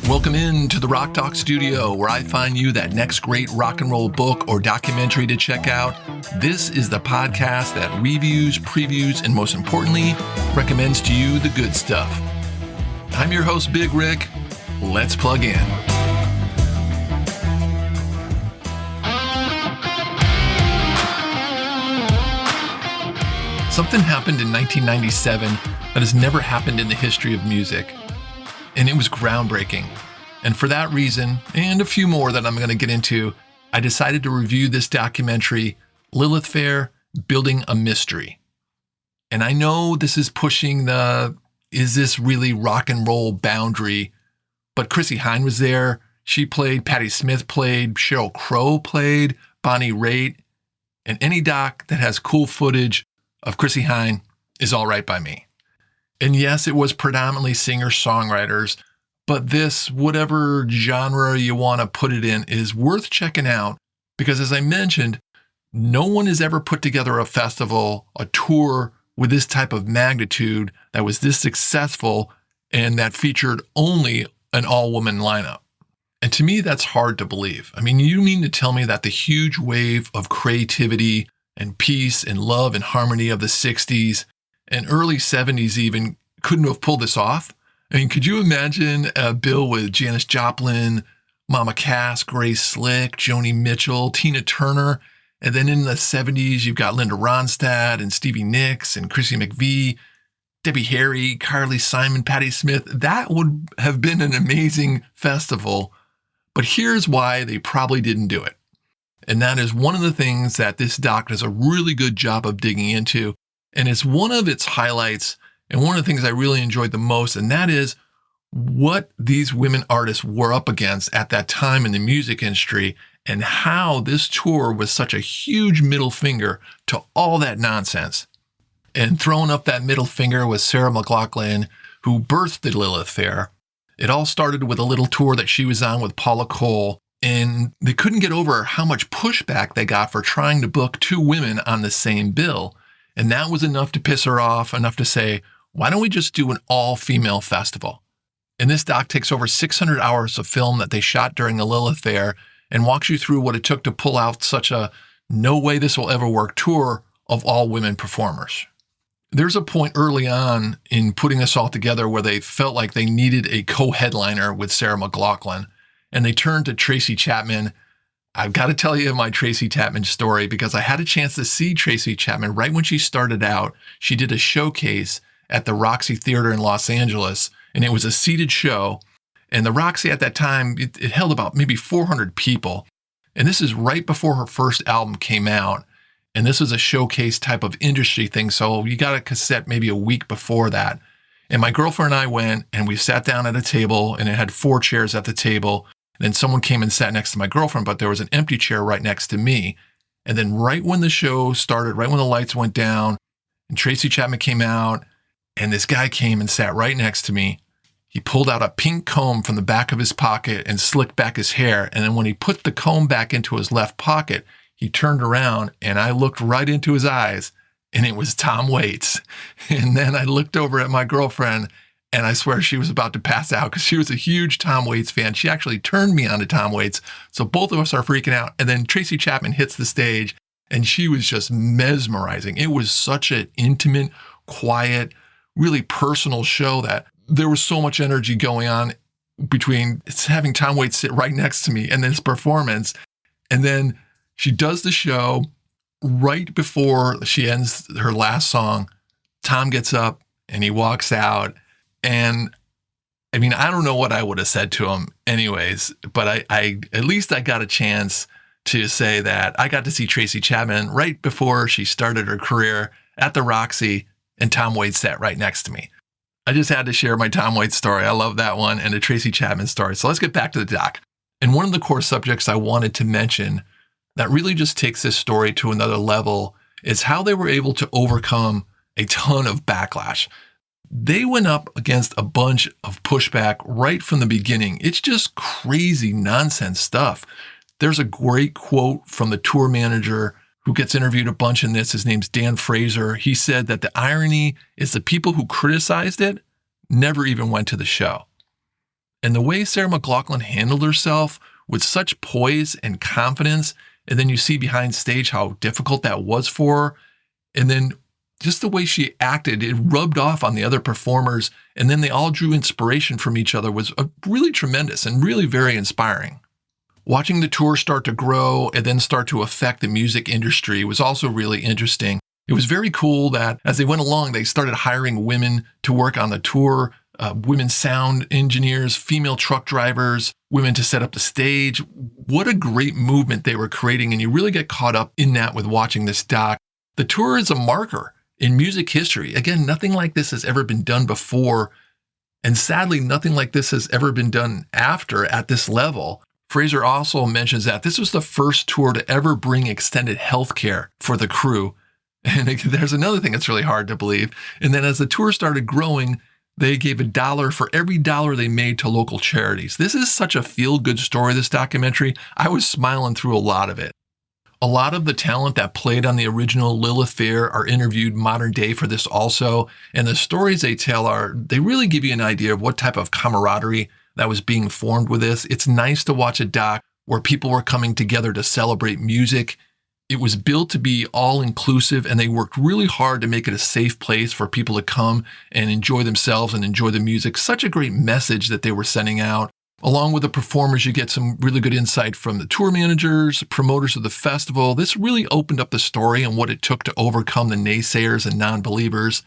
Welcome in to the Rock Talk Studio, where I find you that next great rock and roll book or documentary to check out. This is the podcast that reviews, previews, and most importantly, recommends to you the good stuff. I'm your host, Big Rick. Let's plug in. Something happened in 1997 that has never happened in the history of music. And it was groundbreaking. And for that reason, and a few more that I'm going to get into, I decided to review this documentary, Lilith Fair, Building a Mystery. And I know this is pushing the, is this really rock and roll boundary? But Chrissie Hynde was there. She played, Patti Smith played, Sheryl Crow played, Bonnie Raitt. And any doc that has cool footage of Chrissie Hynde is all right by me. And yes, it was predominantly singer-songwriters, but this, whatever genre you want to put it in, is worth checking out because, as I mentioned, no one has ever put together a festival, a tour with this type of magnitude that was this successful and that featured only an all-woman lineup. And to me, that's hard to believe. I mean, you mean to tell me that the huge wave of creativity and peace and love and harmony of the 60s and early 70s even couldn't have pulled this off? I mean, could you imagine a bill with Janis Joplin, Mama Cass, Grace Slick, Joni Mitchell, Tina Turner, and then in the 70s, you've got Linda Ronstadt and Stevie Nicks and Chrissy McVie, Debbie Harry, Carly Simon, Patti Smith. That would have been an amazing festival, but here's why they probably didn't do it. And that is one of the things that this doc does a really good job of digging into. And it's one of its highlights and one of the things I really enjoyed the most, and that is what these women artists were up against at that time in the music industry and how this tour was such a huge middle finger to all that nonsense. And throwing up that middle finger was Sarah McLachlan, who birthed the Lilith Fair. It all started with a little tour that she was on with Paula Cole, and they couldn't get over how much pushback they got for trying to book two women on the same bill. And that was enough to piss her off, enough to say, why don't we just do an all-female festival? And this doc takes over 600 hours of film that they shot during the Lilith Fair and walks you through what it took to pull out such a no way this will ever work tour of all women performers. There's a point early on in putting this all together where they felt like they needed a co-headliner with Sarah McLachlan, and they turned to Tracy Chapman. I've got to tell you my Tracy Chapman story because I had a chance to see Tracy Chapman right when she started out. She did a showcase at the Roxy Theater in Los Angeles, and it was a seated show. And the Roxy at that time, it held about maybe 400 people. And this is right before her first album came out. And this was a showcase type of industry thing. So you got a cassette maybe a week before that. And my girlfriend and I went and we sat down at a table, and it had 4 chairs at the table. And then someone came and sat next to my girlfriend, but there was an empty chair right next to me. And then right when the show started, right when the lights went down, and Tracy Chapman came out, and this guy came and sat right next to me. He pulled out a pink comb from the back of his pocket and slicked back his hair. And then when he put the comb back into his left pocket, he turned around and I looked right into his eyes, and it was Tom Waits. And then I looked over at my girlfriend, and I swear she was about to pass out because she was a huge Tom Waits fan. She actually turned me on to Tom Waits. So both of us are freaking out. And then Tracy Chapman hits the stage, and she was just mesmerizing. It was such an intimate, quiet, really personal show that there was so much energy going on between having Tom Waits sit right next to me and this performance. And then she does the show. Right before she ends her last song, Tom gets up and he walks out. And I mean, I don't know what I would have said to him anyways, but I at least I got a chance to say that I got to see Tracy Chapman right before she started her career at the Roxy, and Tom Waits sat right next to me. I just had to share my Tom Waits story. I love that one, and the Tracy Chapman story. So let's get back to the doc. And one of the core subjects I wanted to mention that really just takes this story to another level is how they were able to overcome a ton of backlash. They went up against a bunch of pushback right from the beginning. It's just crazy nonsense stuff. There's a great quote from the tour manager who gets interviewed a bunch in this. His name's Dan Fraser. He said that the irony is the people who criticized it never even went to the show. And the way Sarah McLachlan handled herself with such poise and confidence, and then you see behind stage how difficult that was for her, and then just the way she acted, it rubbed off on the other performers, and then they all drew inspiration from each other, was really tremendous and really very inspiring. Watching the tour start to grow and then start to affect the music industry was also really interesting. It was very cool that as they went along, they started hiring women to work on the tour, women sound engineers, female truck drivers, women to set up the stage. What a great movement they were creating, and you really get caught up in that with watching this doc. The tour is a marker in music history. Again, nothing like this has ever been done before, and sadly, nothing like this has ever been done after at this level. Fraser also mentions that this was the first tour to ever bring extended health care for the crew. And there's another thing that's really hard to believe. And then as the tour started growing, they gave $1 for every dollar they made to local charities. This is such a feel-good story, this documentary. I was smiling through a lot of it. A lot of the talent that played on the original Lilith Fair are interviewed modern day for this also. And the stories they tell they really give you an idea of what type of camaraderie that was being formed with this. It's nice to watch a doc where people were coming together to celebrate music. It was built to be all-inclusive, and they worked really hard to make it a safe place for people to come and enjoy themselves and enjoy the music. Such a great message that they were sending out. Along with the performers, you get some really good insight from the tour managers, promoters of the festival. This really opened up the story and what it took to overcome the naysayers and non-believers.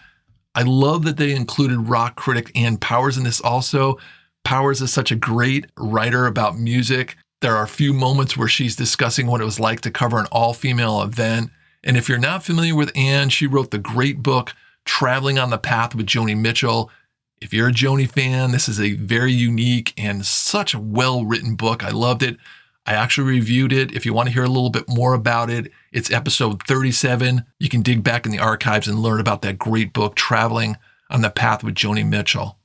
I love that they included rock critic Ann Powers in this also. Powers is such a great writer about music. There are a few moments where she's discussing what it was like to cover an all-female event. And if you're not familiar with Ann, she wrote the great book, Traveling on the Path with Joni Mitchell. If you're a Joni fan, this is a very unique and such a well-written book. I loved it. I actually reviewed it. If you want to hear a little bit more about it, it's episode 37. You can dig back in the archives and learn about that great book, Traveling on the Path with Joni Mitchell.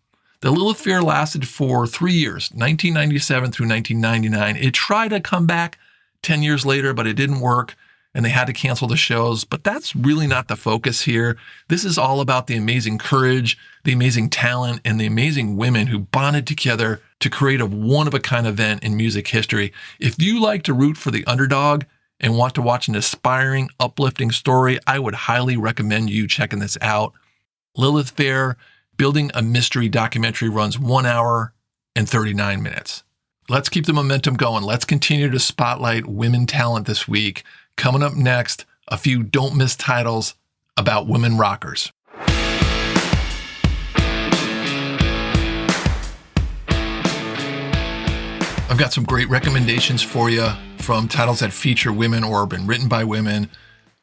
The Lilith Fair lasted for 3 years, 1997 through 1999. It tried to come back 10 years later, but it didn't work, and they had to cancel the shows. But that's really not the focus here. This is all about the amazing courage, the amazing talent, and the amazing women who bonded together to create a one-of-a-kind event in music history. If you like to root for the underdog and want to watch an inspiring, uplifting story, I would highly recommend you checking this out. Lilith Fair, Building a Mystery documentary, runs 1 hour and 39 minutes. Let's keep the momentum going. Let's continue to spotlight women talent this week. Coming up next, a few don't miss titles about women rockers. I've got some great recommendations for you from titles that feature women or have been written by women.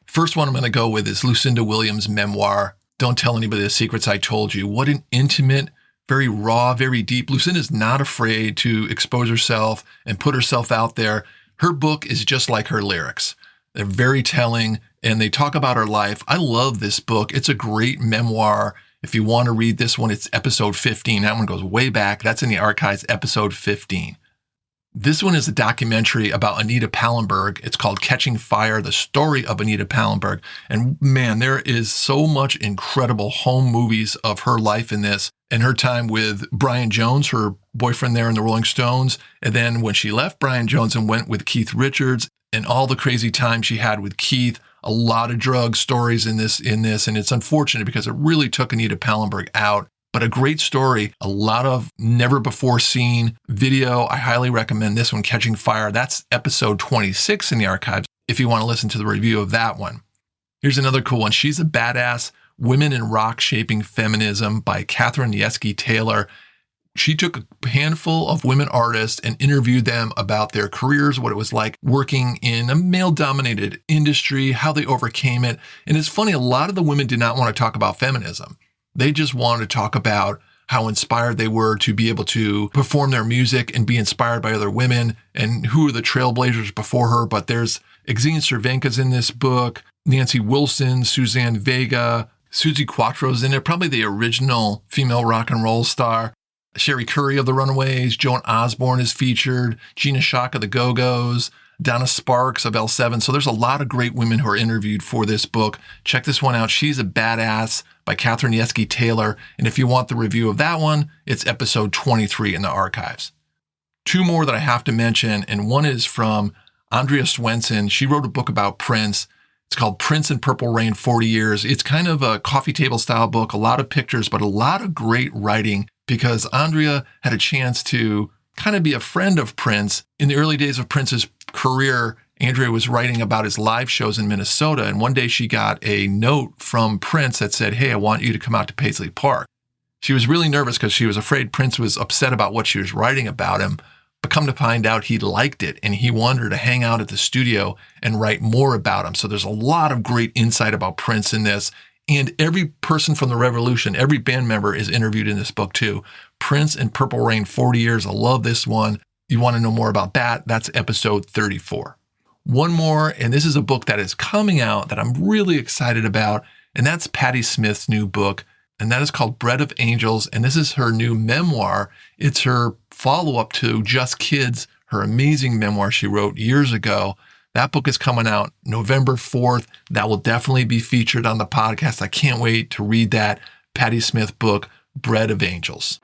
First one I'm going to go with is Lucinda Williams' memoir, Don't Tell Anybody the Secrets I Told You. What an intimate, very raw, very deep. Lucinda's not afraid to expose herself and put herself out there. Her book is just like her lyrics. They're very telling, and they talk about her life. I love this book. It's a great memoir. If you want to read this one, it's episode 15. That one goes way back. That's in the archives, episode 15. This one is a documentary about Anita Pallenberg. It's called Catching Fire, the story of Anita Pallenberg. And man, there is so much incredible home movies of her life in this, and her time with Brian Jones, her boyfriend there in the Rolling Stones. And then when she left Brian Jones and went with Keith Richards, and all the crazy time she had with Keith, a lot of drug stories in this. And it's unfortunate because it really took Anita Pallenberg out. But a great story, a lot of never before seen video. I highly recommend this one, Catching Fire. That's episode 26 in the archives if you want to listen to the review of that one. Here's another cool one. She's a Badass, Women in Rock Shaping Feminism by Catherine Yeske Taylor. She took a handful of women artists and interviewed them about their careers, what it was like working in a male-dominated industry, how they overcame it. And it's funny, a lot of the women did not want to talk about feminism. They just wanted to talk about how inspired they were to be able to perform their music and be inspired by other women and who are the trailblazers before her. But there's Exene Cervenka's in this book, Nancy Wilson, Suzanne Vega, Suzi Quatro's in it, probably the original female rock and roll star. Sherry Curry of the Runaways, Joan Osborne is featured, Gina Shock of the Go-Go's, Donna Sparks of L7. So there's a lot of great women who are interviewed for this book. Check this one out. She's a Badass by Catherine Yeske Taylor. And if you want the review of that one, it's episode 23 in the archives. Two more that I have to mention, and one is from Andrea Swenson. She wrote a book about Prince. It's called Prince and Purple Rain, 40 Years. It's kind of a coffee table style book, a lot of pictures, but a lot of great writing because Andrea had a chance to kind of be a friend of Prince. In the early days of Prince's career, Andrea was writing about his live shows in Minnesota, and one day she got a note from Prince that said, "Hey, I want you to come out to Paisley Park." She was really nervous because she was afraid Prince was upset about what she was writing about him, but come to find out he liked it, and he wanted her to hang out at the studio and write more about him. So there's a lot of great insight about Prince in this, and every person from the Revolution, every band member is interviewed in this book too. Prince and Purple Rain, 40 Years. I love this one. You want to know more about that? That's episode 34. One more, and this is a book that is coming out that I'm really excited about, and that's Patti Smith's new book, and that is called Bread of Angels, and this is her new memoir. It's her follow-up to Just Kids, her amazing memoir she wrote years ago. That book is coming out November 4th. That will definitely be featured on the podcast. I can't wait to read that Patti Smith book, Bread of Angels.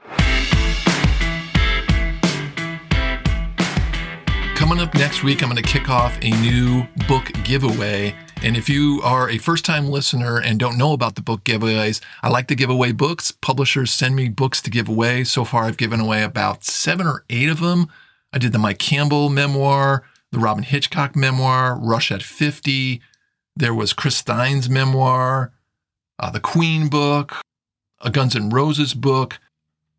Coming up next week, I'm going to kick off a new book giveaway. And if you are a first-time listener and don't know about the book giveaways, I like to give away books. Publishers send me books to give away. So far, I've given away about 7 or 8 of them. I did the Mike Campbell memoir, the Robin Hitchcock memoir, Rush at 50. There was Chris Stein's memoir, the Queen book, a Guns N' Roses book.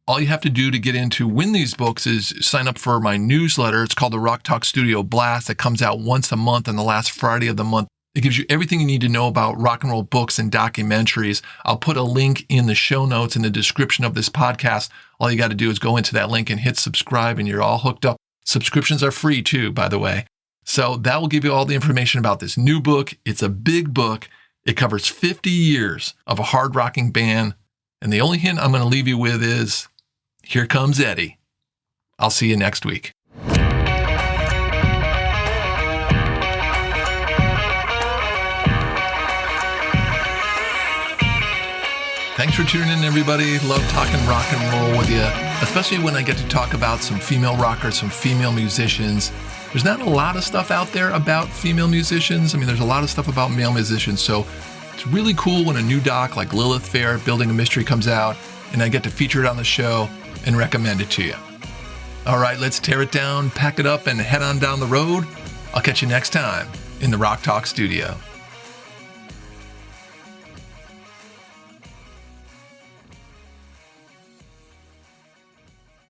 All you have to do to get in to win these books is sign up for my newsletter. It's called the Rock Talk Studio Blast. It comes out once a month on the last Friday of the month. It gives you everything you need to know about rock and roll books and documentaries. I'll put a link in the show notes in the description of this podcast. All you got to do is go into that link and hit subscribe, and you're all hooked up. Subscriptions are free too, by the way. So that will give you all the information about this new book. It's a big book. It covers 50 years of a hard rocking band. And the only hint I'm going to leave you with is, here comes Eddie. I'll see you next week. Thanks for tuning in, everybody. Love talking rock and roll with you, especially when I get to talk about some female rockers, some female musicians. There's not a lot of stuff out there about female musicians. I mean, there's a lot of stuff about male musicians. So it's really cool when a new doc like Lilith Fair, Building a Mystery, comes out, and I get to feature it on the show and recommend it to you. All right, let's tear it down, pack it up, and head on down the road. I'll catch you next time in the Rock Talk Studio.